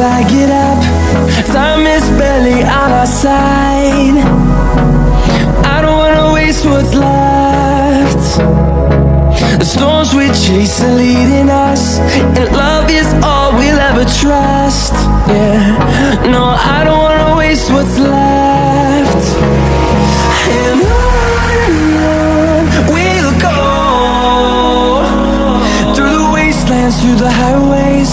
I get up. Time is barely on our side. I don't wanna waste what's left. The storms we chase are leading us, and love is all we'll ever trust. Yeah, no, I don't wanna waste what's left. And on we'll go, through the wastelands, through the highways,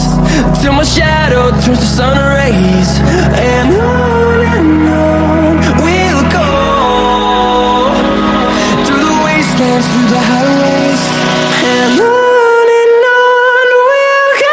till my shadow turns to sun rays. And on we'll go, through the wastelands, through the highways, and on we'll go.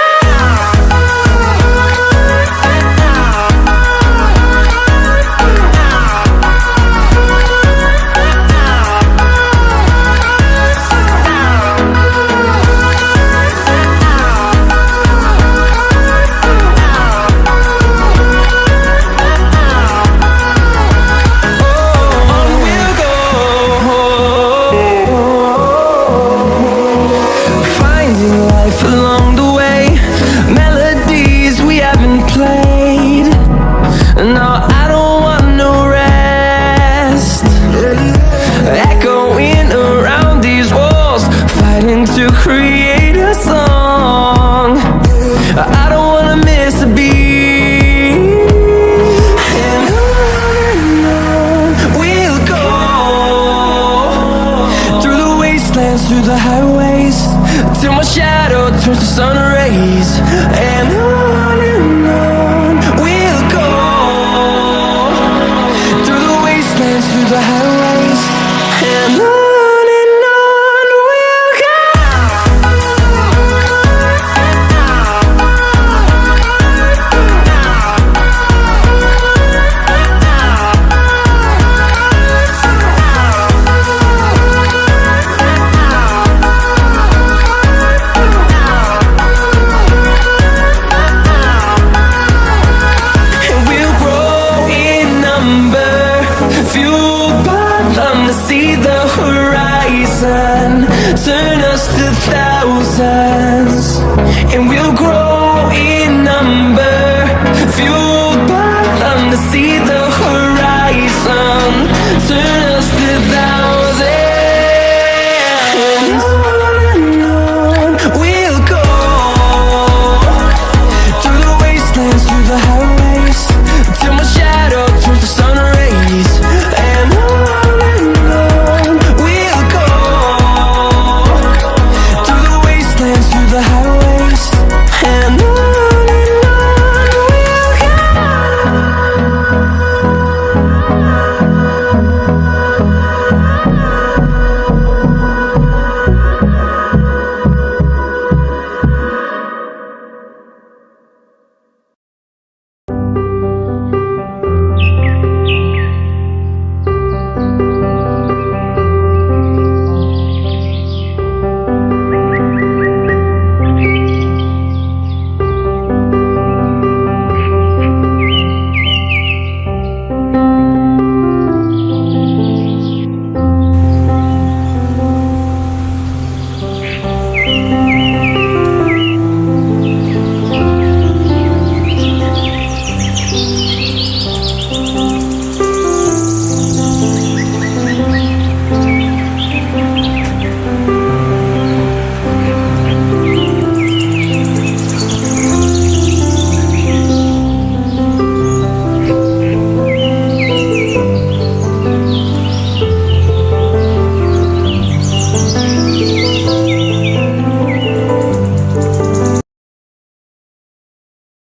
Along the way, melodies we haven't played. No, I don't want no rest. Echoing around these walls, fighting to create a song. I don't wanna miss a beat. And on we'll go, through the wastelands, through the highways, till my shadow turns to sun rays. And on we'll go, through the wastelands, through the highways, and on we'll go. Fueled by them to see the horizon, turn us to thousands, and we'll grow in number. Fueled by them to see the